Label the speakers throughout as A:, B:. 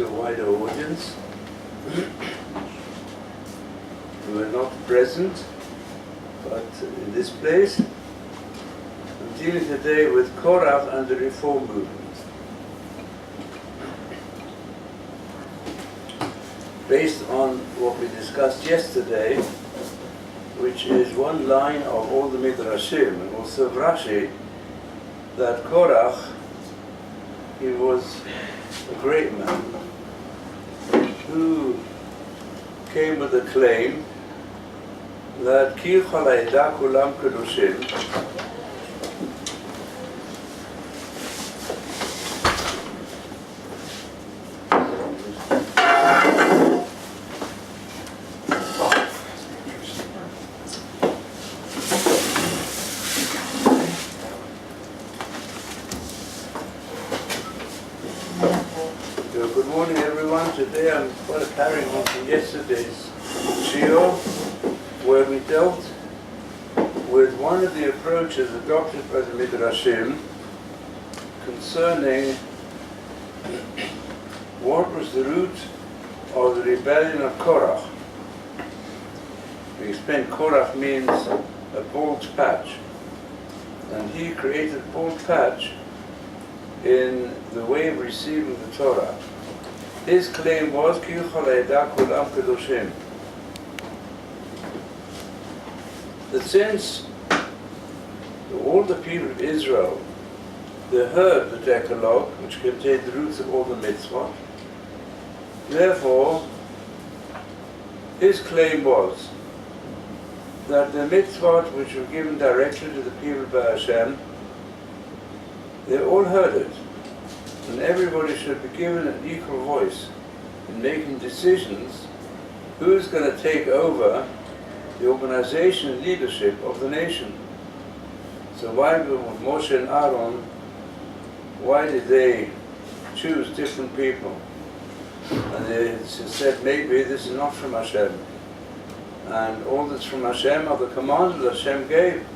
A: to a wider audience who are not present, but in this place. I'm dealing today with Korach and the Reform movement. Based on what we discussed yesterday, which is one line of all the Midrashim, and also of Rashi, that Korach, he was a great man who came with a claim that Ki Chalaida Kulam Kedushim, today I'm carrying on from yesterday's shiur, where we dealt with one of the approaches adopted by the Midrashim concerning what was the root of the rebellion of Korach. We explained Korach means a bald patch, and he created a bald patch in the way of receiving the Torah. His claim was Ki Chalaida Kulam Kedushim, that since all the people of Israel, they heard the Decalogue, which contained the roots of all the mitzvot, therefore his claim was that the mitzvot which were given directly to the people by Hashem, they all heard it. And everybody should be given an equal voice in making decisions who's going to take over the organization and leadership of the nation. So why with Moshe and Aaron, why did they choose different people? And they said, maybe this is not from Hashem. And all that's from Hashem are the commands that Hashem gave.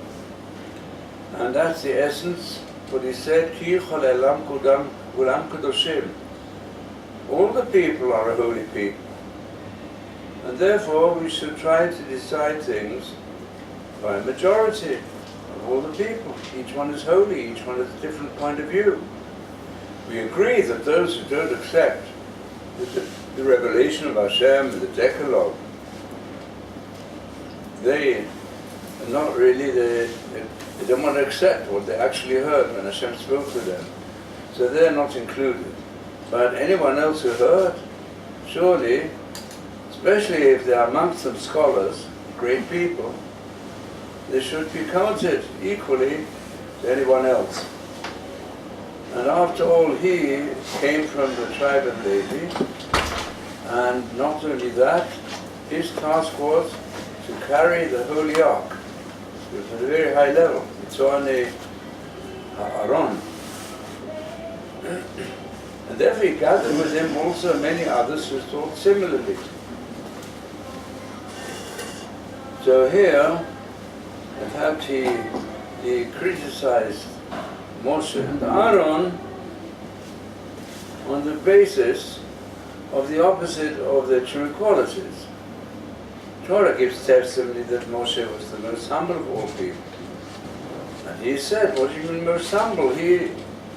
A: And that's the essence, what he said, Ki Chalalam Kulam Kedushim. All the people are a holy people. And therefore we should try to decide things by a majority of all the people. Each one is holy, each one has a different point of view. We agree that those who don't accept the revelation of Hashem and the Decalogue, they are not really, they don't want to accept what they actually heard when Hashem spoke to them. So they're not included. But anyone else who heard, surely, especially if they are amongst them scholars, great people, they should be counted equally to anyone else. And after all, he came from the tribe of Levi, and not only that, his task was to carry the Holy Ark. It was at a very high level. It's on a Aaron. And therefore he gathered with him also many others who thought similarly. So here, in fact, he criticized Moshe and Aaron on the basis of the opposite of their true qualities. Torah gives testimony that Moshe was the most humble of all people. And he said, what do you mean most humble? He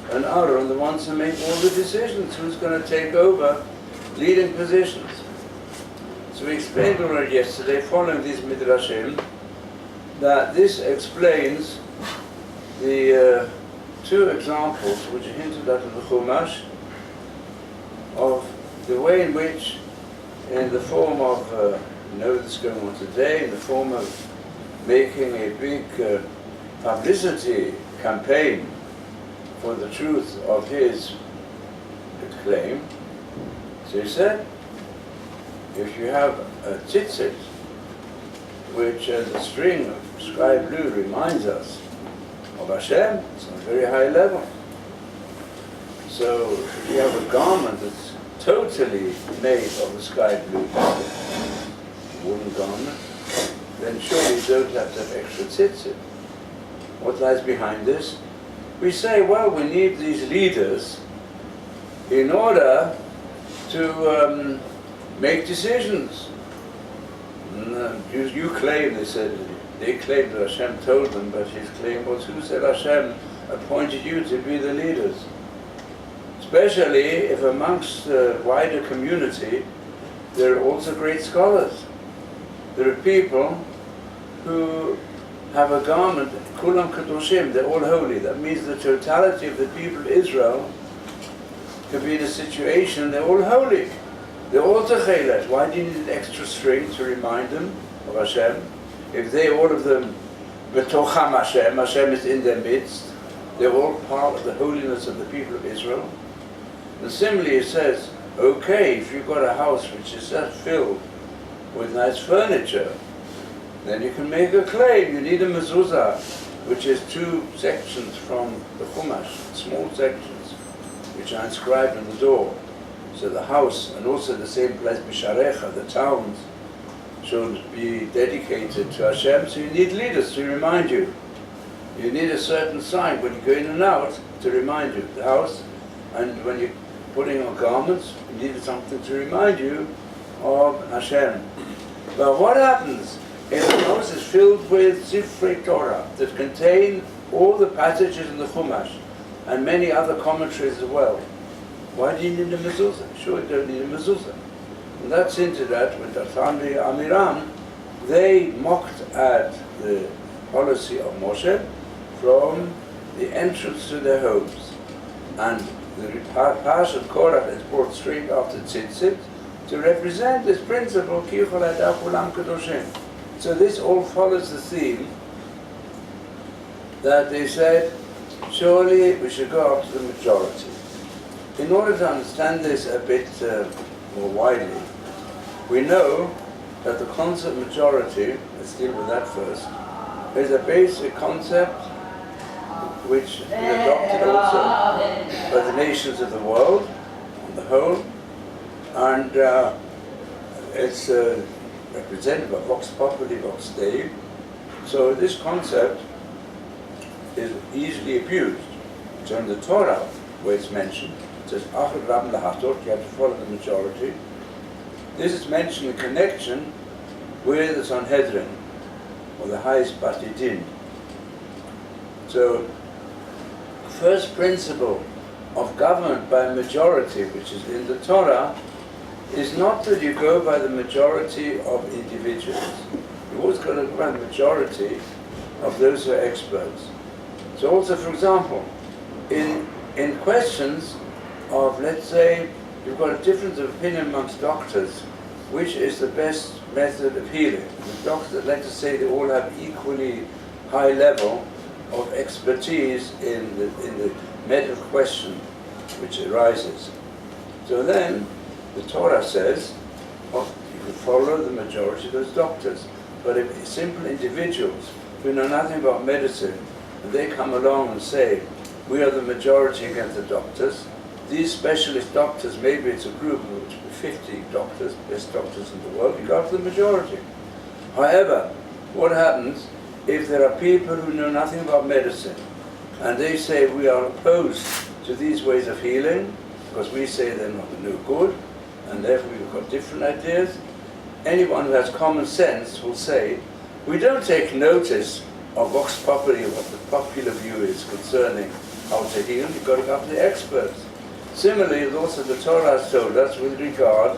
A: and Aaron, the ones who make all the decisions, who's going to take over leading positions. So we explained already yesterday, following these Midrashim, that this explains the two examples which are hinted at in the Chumash of the way in which, in the form of, this is going on today, in the form of making a big publicity campaign for the truth of his claim. So he said, if you have a tzitzit, which as a string of sky blue reminds us of Hashem, it's on a very high level. So if you have a garment that's totally made of the sky blue, woolen garment, then surely you don't have to have extra tzitzit. What lies behind this? We say, well, we need these leaders in order to to make decisions. And, you claim, they claim that Hashem told them, but his claim was, who said Hashem appointed you to be the leaders? Especially if amongst the wider community there are also great scholars. There are people who have a garment, kulam kadoshim, they're all holy. That means the totality of the people of Israel could be in a situation, they're all holy. They're all techelet. Why do you need an extra string to remind them of Hashem? If they, all of them, betocham Hashem, Hashem is in their midst, they're all part of the holiness of the people of Israel. And similarly it says, okay, if you've got a house which is just filled with nice furniture, then you can make a claim. You need a mezuzah, which is 2 sections from the Chumash, small sections, which are inscribed on the door. So the house, and also the same place, Bisharecha, the towns, should be dedicated to Hashem. So you need leaders to remind you. You need a certain sign when you go in and out to remind you. The house, and when you're putting on garments, you need something to remind you of Hashem. But what happens if the house is filled with Sifrei Torah that contain all the passages in the Chumash and many other commentaries as well? Why do you need a mezuzah? Sure, you don't need a mezuzah. And that's hinted at with Dathan Amiram. They mocked at the policy of Moshe from the entrance to their homes. And the Parshat Korach is brought straight after Tzitzit to represent this principle, Ki Yechol Hadav Kulam Kadoshim. So this all follows the theme that they said, surely we should go up to the majority. In order to understand this a bit more widely, we know that the concept majority, let's deal with that first, is a basic concept which is adopted also by the nations of the world on the whole, and it's represented by Vox Populi, Vox Dei. So this concept is easily abused. So in the Torah, where it's mentioned, it says, Achad Ram Lahatot, you have to follow the majority. This is mentioned in connection with the Sanhedrin, or the highest Bati Din. So, the first principle of government by majority, which is in the Torah, is not that you go by the majority of individuals. You always got to go by the majority of those who are experts. So also, for example, in questions of, let's say, you've got a difference of opinion amongst doctors, which is the best method of healing. The doctors, let's say, they all have equally high level of expertise in the medical question which arises. So then, the Torah says, well, you can follow the majority of those doctors. But if simple individuals who know nothing about medicine, and they come along and say, we are the majority against the doctors, these specialist doctors, maybe it's a group of 50 doctors, best doctors in the world, you go after the majority. However, what happens if there are people who know nothing about medicine, and they say we are opposed to these ways of healing, because we say they're no good, and therefore we've got different ideas? Anyone who has common sense will say, we don't take notice of Vox Populi, what the popular view is concerning how to heal, you've got to go after the experts. Similarly, also the Torah has told us with regard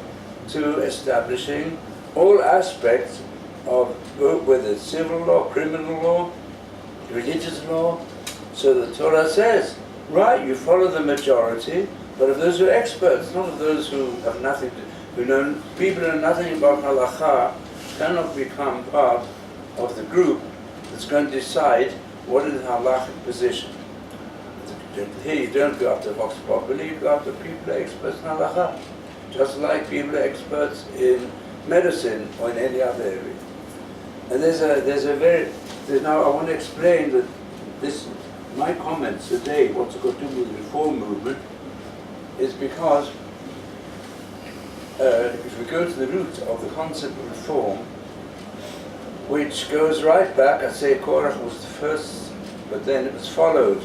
A: to establishing all aspects of whether it's civil law, criminal law, religious law. So the Torah says, right, you follow the majority, but of those who are experts, not of those who have nothing to, who know, people who know nothing about halakha cannot become part of the group that's going to decide what is the halachic position. Here you don't go after Vox Populi, you go after people who are experts in halakha, just like people who are experts in medicine or in any other area. And now I want to explain that my comments today, what's got to do with the reform movement, is because if we go to the root of the concept of reform, which goes right back, I say Korach was the first, but then it was followed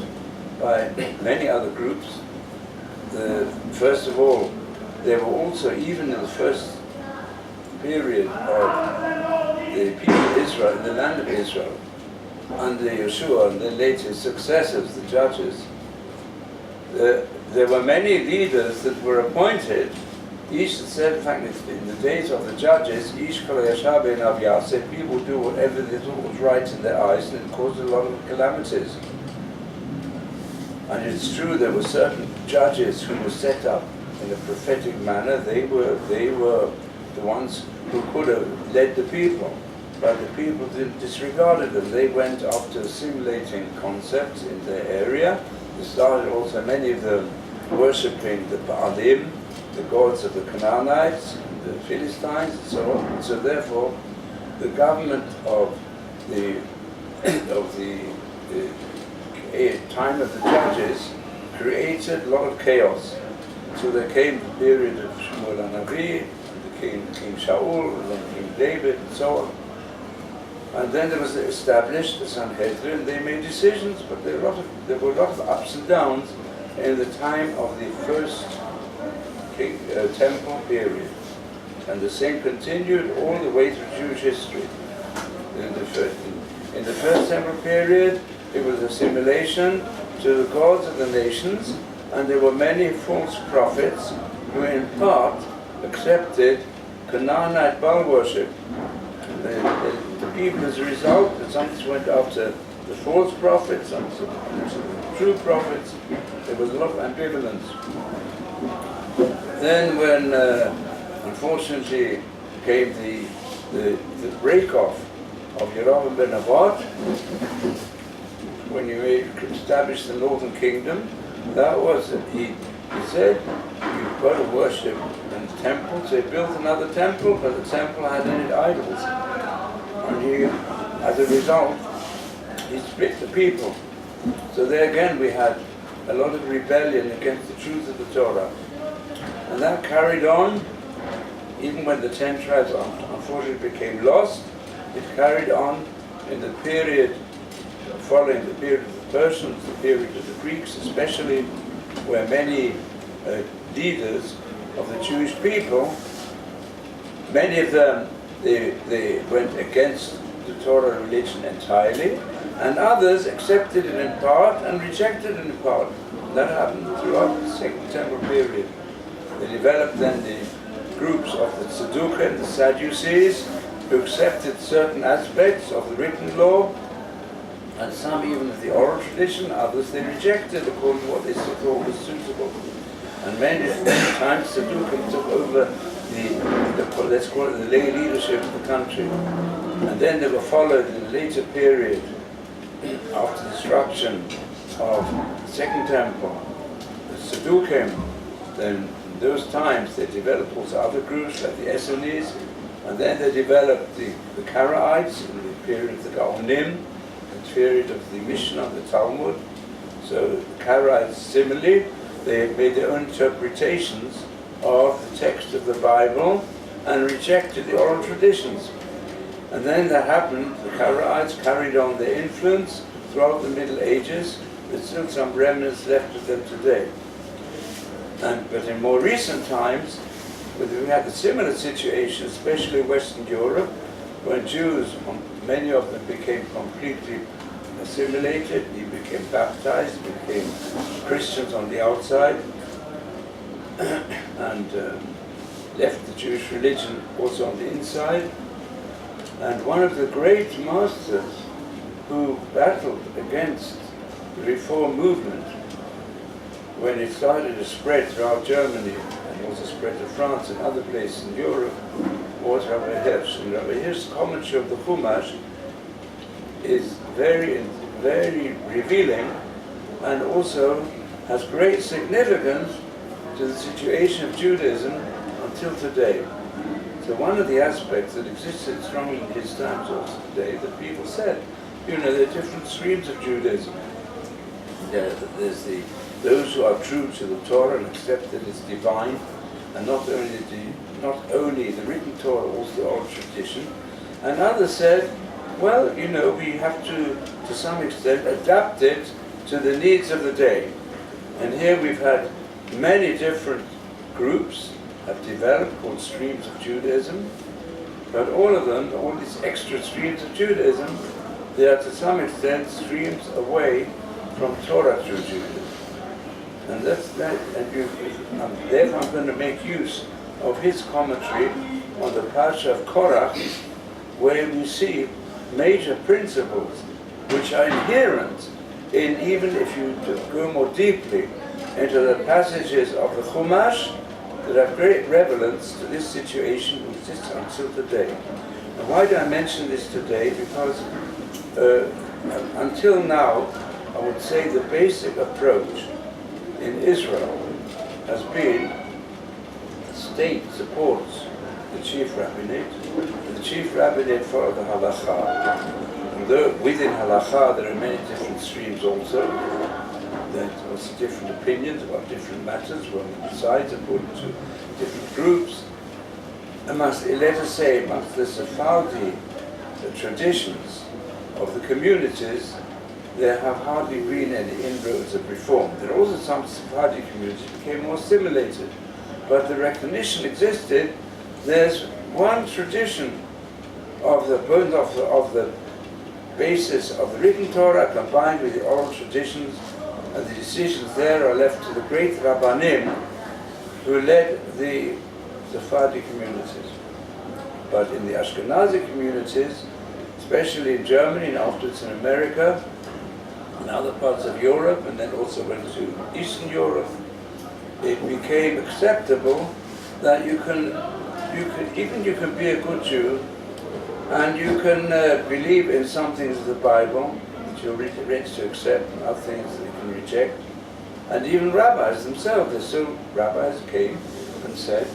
A: by many other groups. First of all, there were also, even in the first period of the people of Israel, in the land of Israel, under Yeshua and the later successors, the judges, there were many leaders that were appointed. Each said, in fact, in the days of the judges, each kol yashar be'einav ya'aseh, people do whatever they thought was right in their eyes, and it caused a lot of calamities. And it's true, there were certain judges who were set up in a prophetic manner. They were the ones who could have led the people, but the people disregarded them. They went after assimilating concepts in their area. They started also, many of them, worshipping the Baalim, the gods of the Canaanites, the Philistines, and so on. So therefore, the government of the time of the judges created a lot of chaos. So there came the period of Shmuel HaNavi, and King Shaul, and then King David, and so on. And then there was established the Sanhedrin. They made decisions, but there were a lot of ups and downs in the time of the first temple period. And the same continued all the way through Jewish history. In the first temple period, it was assimilation to the gods of the nations, and there were many false prophets who in part accepted Canaanite Baal worship. The people, as a result, some went after the false prophets, some the true prophets. There was a lot of ambivalence. Then when, unfortunately, came the break-off of Yerovam ben Nevat, when he established the northern kingdom, that was, he said, you've got to worship in the temple. So he built another temple, but the temple had in it idols. And he, as a result, he split the people. So there again we had a lot of rebellion against the truth of the Torah. And that carried on, even when the 10 tribes unfortunately became lost. It carried on in the period following the period of the Persians, the period of the Greeks especially, where many leaders of the Jewish people, many of them, they went against the Torah religion entirely, and others accepted it in part and rejected it in part. That happened throughout the Second Temple period. They developed then the groups of the Sadducees, the Sadducees, who accepted certain aspects of the written law, and some even of the oral tradition. Others they rejected according to what they thought was suitable. And many times Sadducees took over let's call it the lay leadership of the country. And then they were followed in a later period, after the destruction of the Second Temple, the Sadducees. Then in those times they developed also other groups like the Essenes, and then they developed the Karaites in the period of the Gaonim, the period of the Mishnah, the Talmud. So the Karaites similarly, they made their own interpretations of the text of the Bible and rejected the oral traditions. And then that happened, the Karaites carried on their influence throughout the Middle Ages. There's still some remnants left of them today. But in more recent times, we had a similar situation, especially in Western Europe, when Jews, many of them became completely assimilated, they became baptized, became Christians on the outside, and left the Jewish religion also on the inside. And one of the great masters who battled against the Reform movement when it started to spread throughout Germany and also spread to France and other places in Europe was Rabbi Hirsch. And Rabbi Hirsch's commentary of the Chumash is very, very revealing and also has great significance to the situation of Judaism until today. So one of the aspects that existed strongly in his times also today, that people said, there are different streams of Judaism. There's those who are true to the Torah and accept that it's divine, and not only the written Torah, also the oral tradition. And others said, well, we have to some extent, adapt it to the needs of the day. And here we've had many different groups have developed called streams of Judaism, but all of them, all these extra streams of Judaism, they are to some extent streams away from Torah through Judaism. And that's that, and therefore I'm going to make use of his commentary on the Parsha of Korach, where we see major principles which are inherent in, even if you go more deeply into the passages of the Chumash, that have great relevance to this situation which exists until today. And why do I mention this today? Because until now, I would say the basic approach in Israel has been the state supports the chief rabbinate. The chief rabbinate follow the halakha. Although within halakha there are many different streams also, there are also different opinions about different matters, one decides according to different groups. Let us say amongst the Sephardi traditions of the communities, there have hardly been any inroads of reform. There are also some Sephardi communities became more assimilated, but the recognition existed. There's one tradition of the basis of the written Torah combined with the oral traditions, and the decisions there are left to the great Rabbanim who led the Sephardi communities. But in the Ashkenazi communities, especially in Germany and afterwards in America, and other parts of Europe, and then also went to Eastern Europe, it became acceptable that you can be a good Jew, and you can believe in some things of the Bible that you're ready to accept, and other things that you can reject. And even rabbis themselves, rabbis came and said,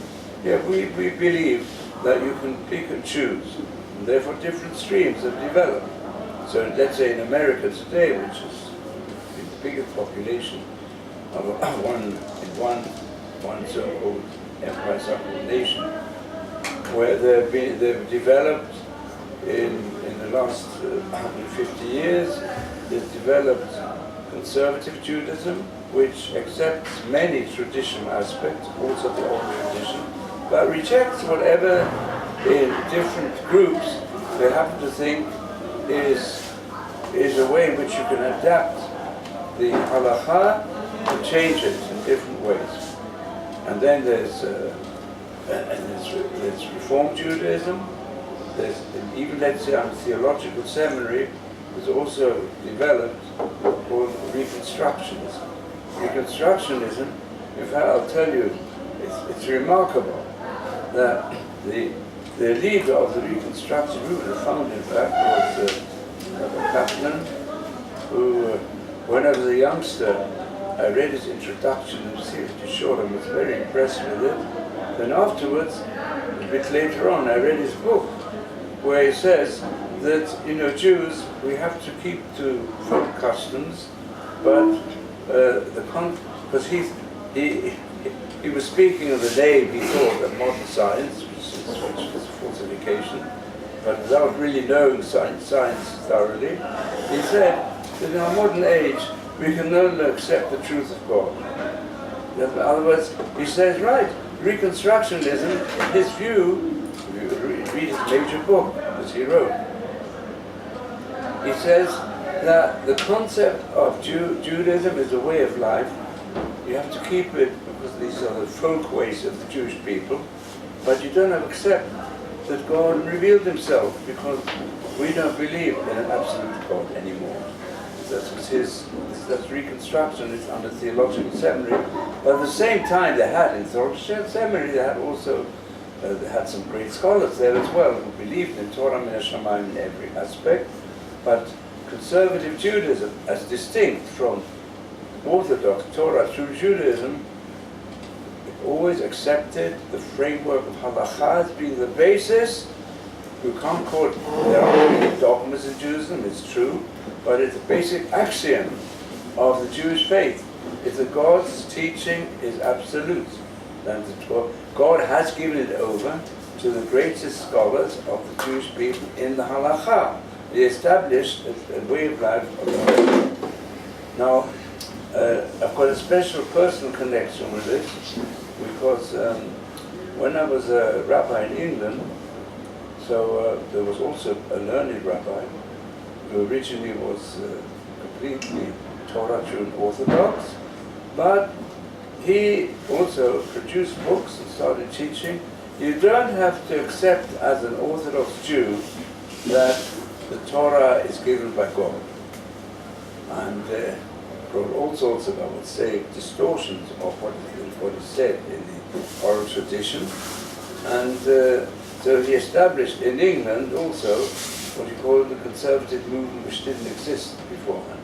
A: yeah, we believe that you can pick and choose, and therefore different streams have developed. So let's say in America today, which is the biggest population of one so-called empire, so-called nation, where they've developed in the last 150 years, they've developed conservative Judaism, which accepts many traditional aspects, also the old tradition, but rejects whatever in different groups they happen to think is a way in which you can adapt the halakha to change it in different ways. And then there's Reform Judaism. There's even, let's say, on theological seminary, there's also developed called Reconstructionism. Reconstructionism, in fact, I'll tell you, it's remarkable that the leader of the Reconstruction movement, the founder, in fact, was Kaplan, who, when I was a youngster, I read his introduction and seriously short and was very impressed with it. Then afterwards, a bit later on, I read his book, where he says that, Jews, we have to keep to folk customs, but because he was speaking of the name he thought of modern science, which was falsification, but without really knowing science thoroughly, he said that in our modern age we can no longer accept the truth of God. In other words, he says, right, Reconstructionism, in his view, if you read his major book that he wrote, he says that the concept of Judaism is a way of life. You have to keep it because these are the folk ways of the Jewish people, but you don't have to accept that God revealed himself because we don't believe in an absolute God anymore. That's Reconstruction, it's under theological seminary. But at the same time they had in theological seminary, they had also they had some great scholars there as well who believed in Torah min hashamayim in every aspect. But conservative Judaism, as distinct from Orthodox Torah through Judaism, always accepted the framework of halakha as being the basis. You can't call it, there are many dogmas in Judaism, it's true, but it's a basic axiom of the Jewish faith. It's that God's teaching is absolute. And God has given it over to the greatest scholars of the Jewish people in the halakha. He established a way of life of the Now, I've got a special personal connection with this because when I was a rabbi in England, so there was also a learned rabbi who originally was completely Torah Jew Orthodox, but he also produced books and started teaching. You don't have to accept as an Orthodox Jew that the Torah is given by God. And there are all sorts of, I would say, distortions of what is said in the oral tradition. And so he established in England also what he called the conservative movement, which didn't exist beforehand.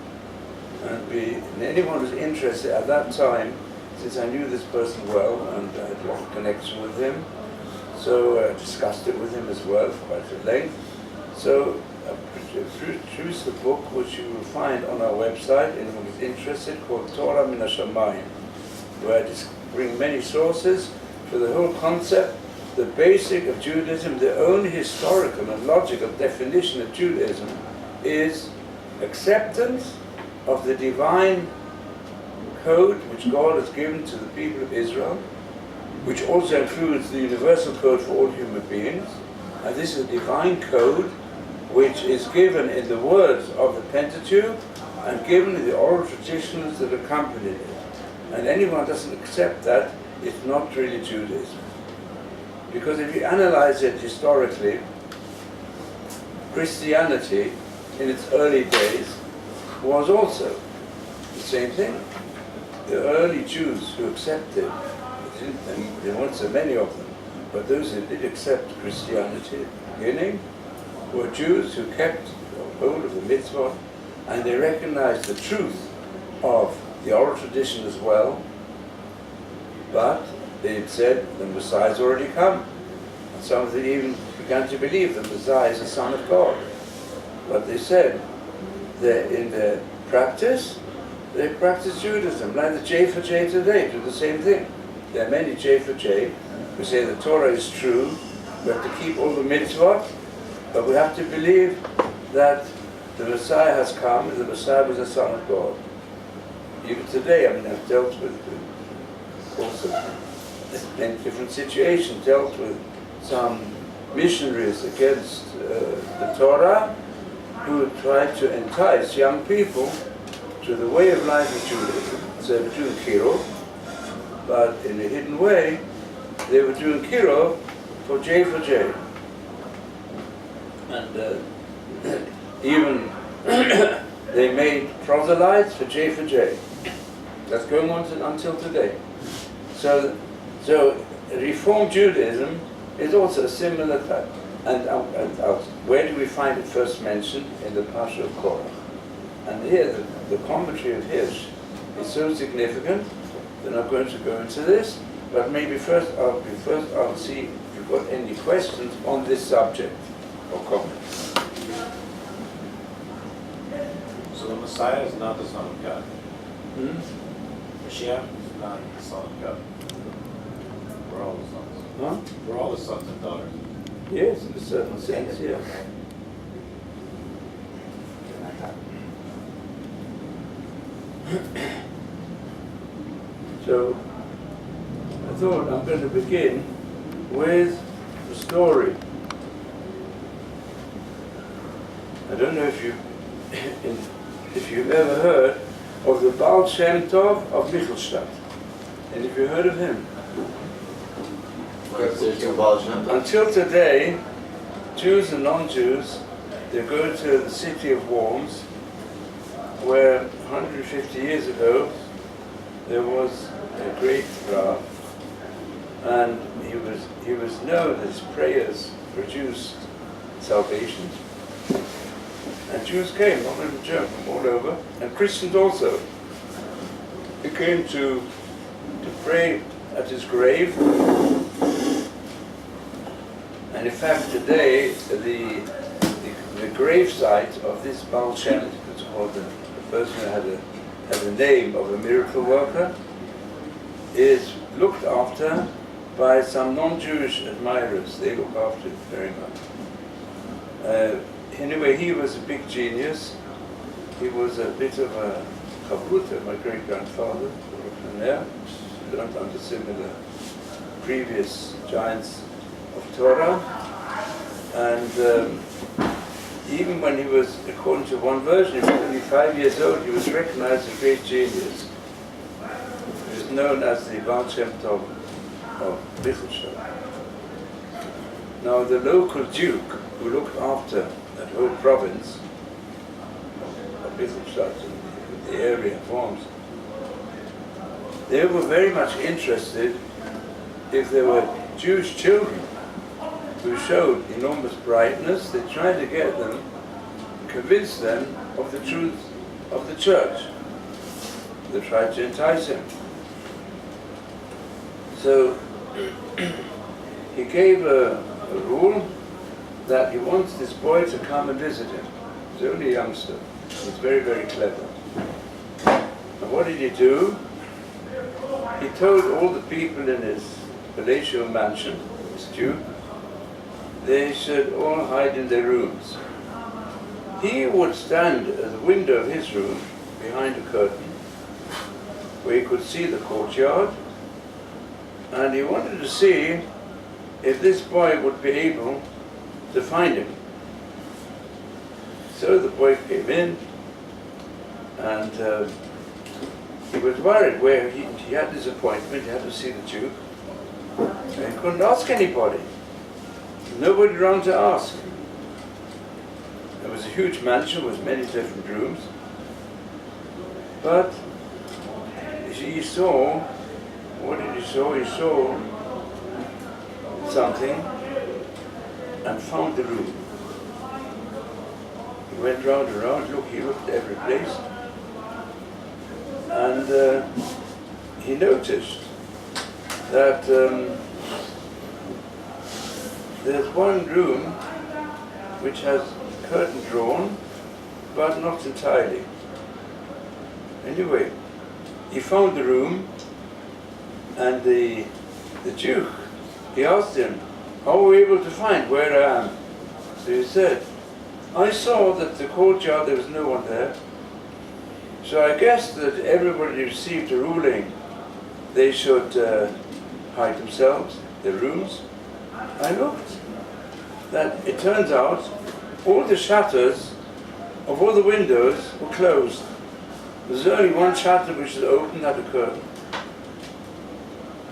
A: And anyone who's interested at that time, since I knew this person well and I had a lot of connection with him, so I discussed it with him as well for quite at length. So I produced the book, which you will find on our website, anyone who's interested, called Torah Min HaShamayim, where I just bring many sources for the whole concept, the basic of Judaism. The only historical and logical definition of Judaism is acceptance of the divine code which God has given to the people of Israel, which also includes the universal code for all human beings. And this is a divine code which is given in the words of the Pentateuch and given in the oral traditions that accompany it. And anyone who doesn't accept that, it's not really Judaism. Because if you analyze it historically, Christianity in its early days was also the same thing. The early Jews who accepted, and there weren't so many of them, but those who did accept Christianity at the beginning were Jews who kept hold of the mitzvah, and they recognized the truth of the oral tradition as well, but they had said the Messiah has already come. And some of them even began to believe the Messiah is the Son of God. But they said that in their practice, they practice Judaism, like the J for J today, do the same thing. There are many J for J who say the Torah is true, we have to keep all the mitzvot, but we have to believe that the Messiah has come, and the Messiah was the Son of God. Even today, I mean, I've dealt with also in different situations, dealt with some missionaries against the Torah who tried to entice young people to the way of life of Judaism. So they were doing Kirov, but in a hidden way, they were doing Kirov for J for J. And even they made proselytes for J. That's going on until today. So Reformed Judaism is also a similar type. And where do we find it first mentioned? In the Pasha of Korach. And here, the commentary of Hirsch is so significant that I'm not going to go into this, but maybe first I'll see if you've got any questions on this subject or comments.
B: So the Messiah is not the Son of God. Mashiach is not the Son of God. We're all the sons.
A: Huh?
B: We're all the sons and daughters.
A: Yes, in a certain sense, yes. So, I thought I'm going to begin with the story. I don't know if you've ever heard of the Baal Shem Tov of Michelstadt. And if you heard of him? Until today, Jews and non-Jews, they go to the city of Worms, where 150 years ago there was a great Rav, and he was known that his prayers produced salvation. And Jews came, not only Germans, from all over, and Christians also. They came to pray at his grave. And in fact, today, the grave site of this Baal Shem, it's called the person who had the name of a miracle worker, is looked after by some non-Jewish admirers. They look after it very much. Anyway, he was a big genius. He was a bit of a chavruta, my great-grandfather, learned under similar previous giants of Torah, and even when he was, according to one version, he was only 5 years old, he was recognized as a great genius. He was known as the Baal Shem Tov of Bichelstadt. Now the local duke who looked after that whole province of Bichelstadt, the area forms, they were very much interested if there were Jewish children who showed enormous brightness. They tried to get them, convince them of the truth of the church. They tried to entice him. So he gave a rule that he wants this boy to come and visit him. He's only a youngster. He's very, very clever. And what did he do? He told all the people in his palatial mansion, his duke, they should all hide in their rooms. He would stand at the window of his room, behind a curtain, where he could see the courtyard, and he wanted to see if this boy would be able to find him. So the boy came in, and he was worried where he had his appointment, he had to see the Duke, and he couldn't ask anybody. Nobody around to ask. There was a huge mansion with many different rooms, but he saw, what did he saw? He saw something and found the room. He went round and round, he looked at every place, and he noticed that there's one room which has curtain drawn, but not entirely. Anyway, he found the room, and the Duke, he asked him, how were we able to find where I am? So he said, I saw that the courtyard, there was no one there, so I guessed that everybody received a ruling they should hide themselves, their rooms. I looked, that it turns out all the shutters of all the windows were closed. There's only one shutter which is open, had a curtain.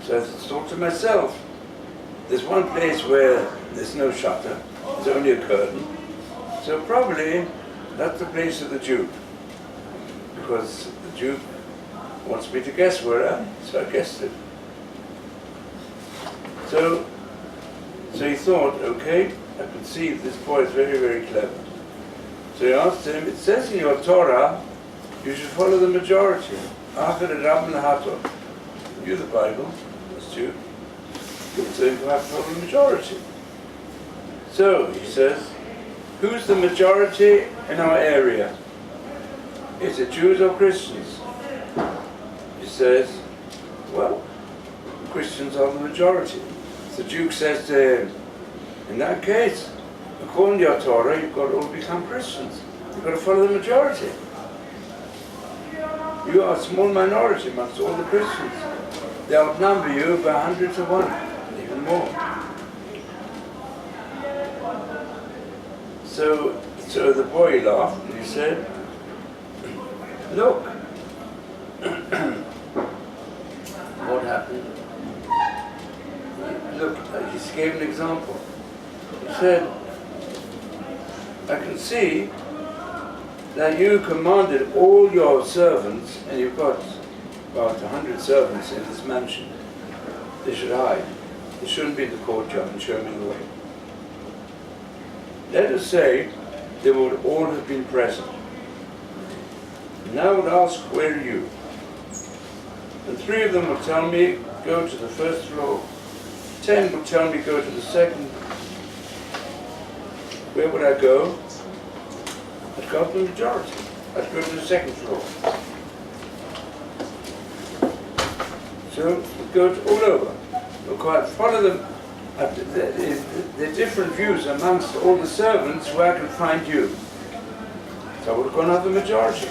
A: So I thought to myself, there's one place where there's no shutter, there's only a curtain, so probably that's the place of the Duke, because the Duke wants me to guess where I am, so I guessed it. So he thought, okay, I can see this boy is very, very clever. So he asked him, it says in your Torah, you should follow the majority. You the Bible, that's Jew. So you have to follow the majority. So he says, who's the majority in our area? Is it Jews or Christians? He says, well, Christians are the majority. The Duke says to him, in that case, according to your Torah, you've got to all become Christians. You've got to follow the majority. You are a small minority amongst all the Christians. They outnumber you by 100 to 1, even more. So the boy laughed and he said, look, what happened? Look, he gave an example. He said, I can see that you commanded all your servants, and you've got about 100 servants in this mansion. They should hide. They shouldn't be in the courtyard and show me the way. Let us say they would all have been present. Now I would ask, where are you? And 3 of them will tell me, go to the first floor. 10 will tell me, go to the second. Where would I go? I'd go to the majority. I'd go to the second floor. So we go all over. We'll quite follow them. There are different views amongst all the servants where I can find you. So I would have gone out the majority.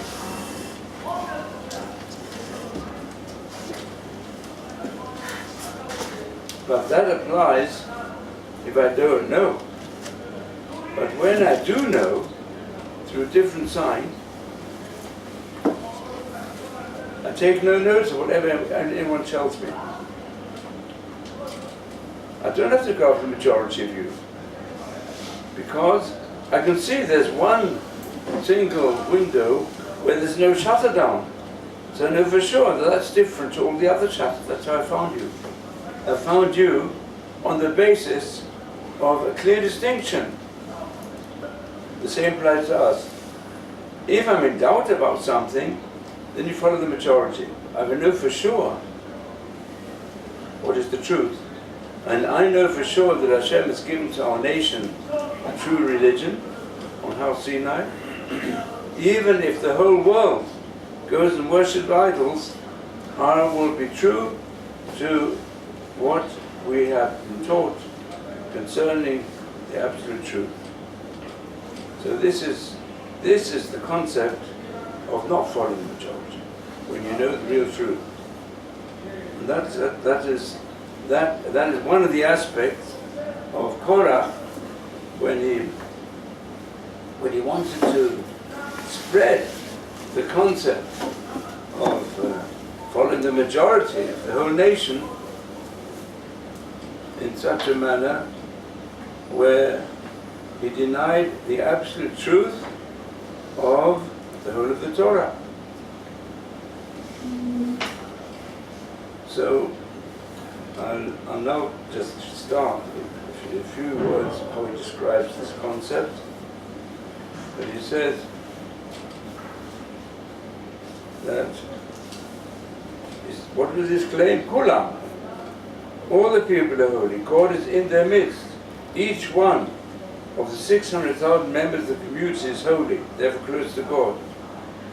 A: But that applies if I don't know. But when I do know, through a different sign, I take no notice of whatever anyone tells me. I don't have to go for the majority view, because I can see there's one single window where there's no shutter down. So I know for sure that that's different to all the other shutters. That's how I found you. I found you on the basis of a clear distinction. The same applies to us. If I'm in doubt about something, then you follow the majority. I know for sure what is the truth. And I know for sure that Hashem has given to our nation a true religion on Mount Sinai. Even if the whole world goes and worships idols, I will be true to what we have been taught concerning the absolute truth. So this is the concept of not following the majority, when you know the real truth. And that is one of the aspects of Korach when he wanted to spread the concept of following the majority of the whole nation in such a manner where he denied the absolute truth of the whole of the Torah. So I'll now just start with a few words how he describes this concept. But he says that, what was his claim? Kulam. All the people are holy. God is in their midst. Each one of the 600,000 members of the community is holy, therefore close to God.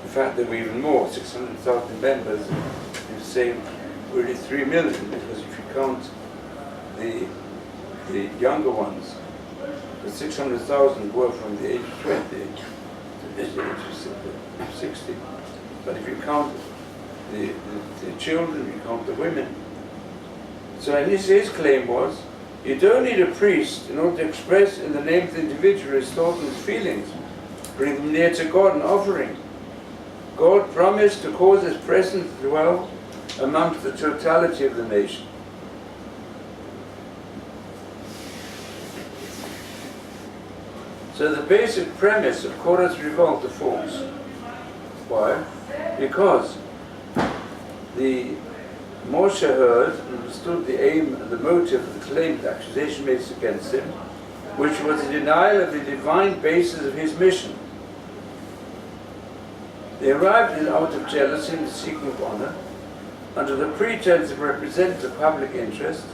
A: In fact, there were even more, 600,000 members. You say really 3 million, because if you count the younger ones, the 600,000 were from the age of 20 to the age of 60. But if you count the children, you count the women. So his claim was, you don't need a priest in order to express in the name of the individual his thoughts and his feelings, bring them near to God in offering. God promised to cause his presence to dwell amongst the totality of the nation. So the basic premise of Korach's revolt is false. Why? Because the Moshe heard and understood the aim and the motive of the claimed accusation made against him, which was the denial of the divine basis of his mission. They arrived in out of jealousy and the seeking of honor, under the pretense of representing the public interest.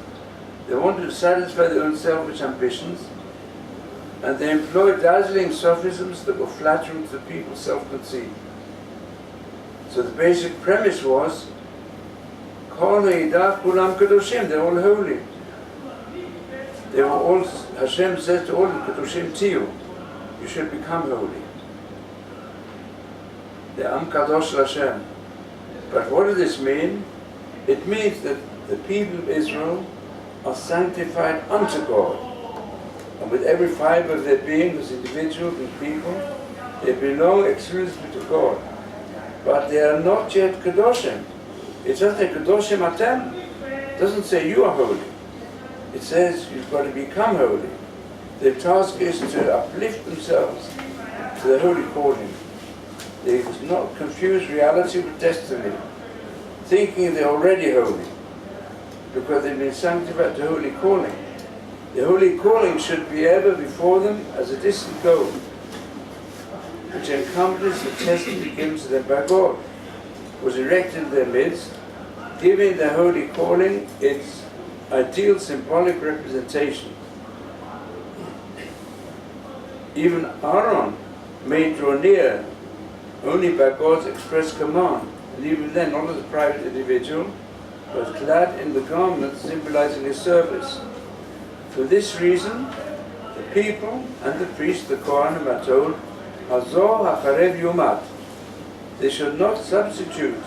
A: They wanted to satisfy their own selfish ambitions, and they employed dazzling sophisms that were flattering to the people's self-conceit. So the basic premise was, Kol Ha'idach Kulam Kedoshim, they're all holy. They were all, Hashem says to all of them, Kedoshim Tiyu, you should become holy. The Am Kadosh Hashem. But what does this mean? It means that the people of Israel are sanctified unto God. And with every fiber of their being, as individuals and people, they belong exclusively to God. But they are not yet Kedoshim. It doesn't say Kedoshim Atem. It doesn't say you are holy. It says you've got to become holy. Their task is to uplift themselves to the holy calling. They must not confuse reality with destiny, thinking they're already holy, because they've been sanctified to holy calling. The holy calling should be ever before them as a distant goal, which encompasses the testimony given to them by God, was erected in their midst, giving the holy calling its ideal symbolic representation. Even Aaron may draw near only by God's express command, and even then not as a private individual, but clad in the garments symbolizing his service. For this reason, the people and the priests, the Kohanim, are told, Hazor HaCharev Yumat. They should not substitute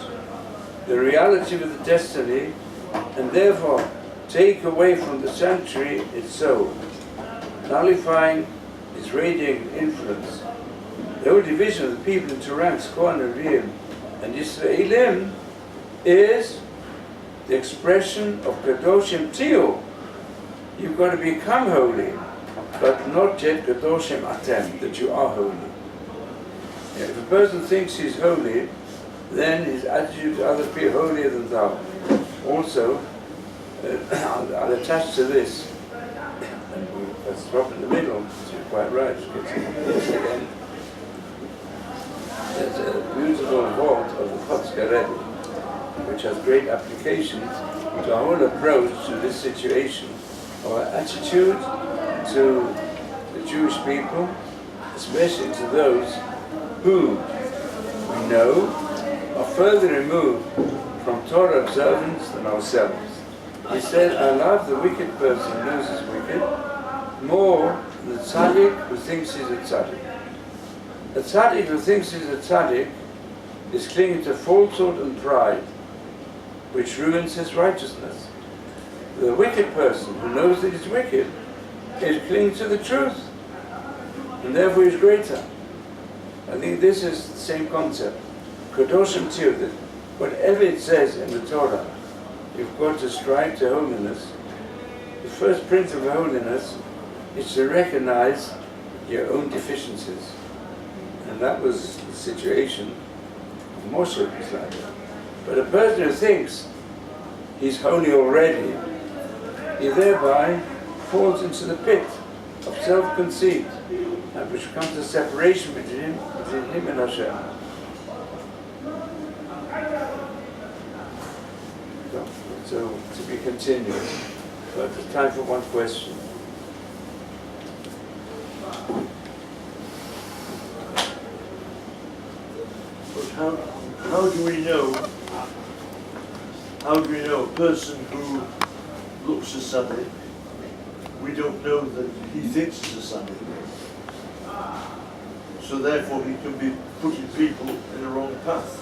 A: the reality with the destiny, and therefore take away from the sanctuary its soul, nullifying its radiating influence. The whole division of the people into ranks, Kohen and Levim, and Yisraelim, is the expression of Kadoshim Tio. You've got to become holy, but not yet Kadoshim Atem, that you are holy. If a person thinks he's holy, then his attitude to other people holier than thou. Also, I'll attach to this, and let's drop in the middle, you're quite right. Again. There's a beautiful vault of the Kotzker Rebbe, which has great application to our whole approach to this situation, our attitude to the Jewish people, especially to those who we know are further removed from Torah observance than ourselves. He said, I love the wicked person who knows he's wicked more than the tzaddik who thinks he's a tzaddik. A tzaddik who thinks he's a tzaddik is clinging to falsehood and pride, which ruins his righteousness. The wicked person who knows that he's wicked is clinging to the truth, and therefore is greater. I think this is the same concept. Kadoshim Tio, that whatever it says in the Torah, you've got to strive to holiness. The first principle of holiness is to recognize your own deficiencies. And that was the situation of Moshe was like that. But a person who thinks he's holy already, he thereby falls into the pit of self-conceit, and which becomes a separation between him and Hashem. So to be continued, but it's time for one question.
C: But how do we know a person who looks a Sunday, we don't know that he thinks it's a Sunday. So therefore he can be putting people in the wrong path.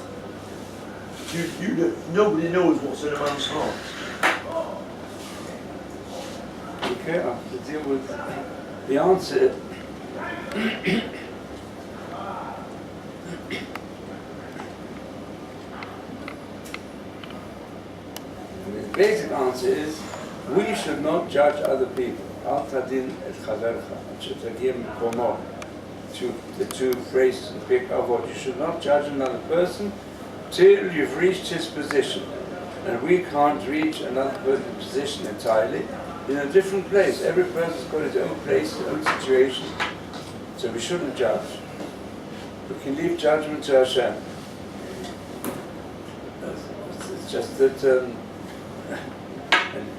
C: Nobody knows what's in a man's heart.
A: Okay, I have to deal with the answer. The basic answer is, we should not judge other people. Al tadin et chavercha, shetagim komo. The two phrases in Pirkei Avot. You should not judge another person till you've reached his position. And we can't reach another person's position entirely. In a different place. Every person's got his own place, his own situation. So we shouldn't judge. We can leave judgment to Hashem. It's just that,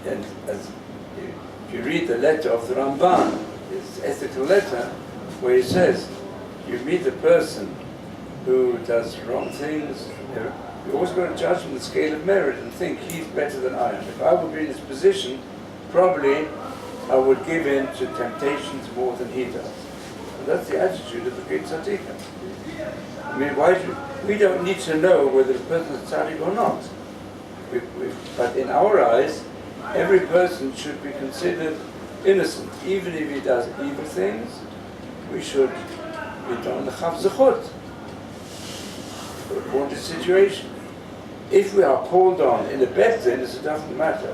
A: and as if you read the letter of the Ramban, his ethical letter, where he says, you meet a person who does wrong things, you always got to judge on the scale of merit and think he's better than I am. If I would be in his position, probably I would give in to temptations more than he does. And that's the attitude of the great tzaddikim. I mean, we don't need to know whether the person is tzaddik or not. But in our eyes, every person should be considered innocent. Even if he does evil things, we should be done the chav zechut according to the situation. If we are called on in a bet din, it doesn't matter.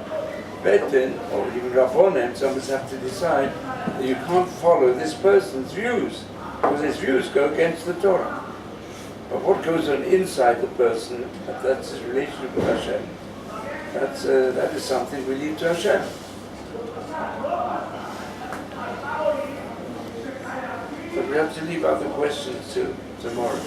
A: Bet din, or even Rabbonim, someone have to decide that you can't follow this person's views, because his views go against the Torah. But what goes on inside the person, that's his relationship with Hashem. That is something we leave to Hashem. But we have to leave other questions to tomorrow.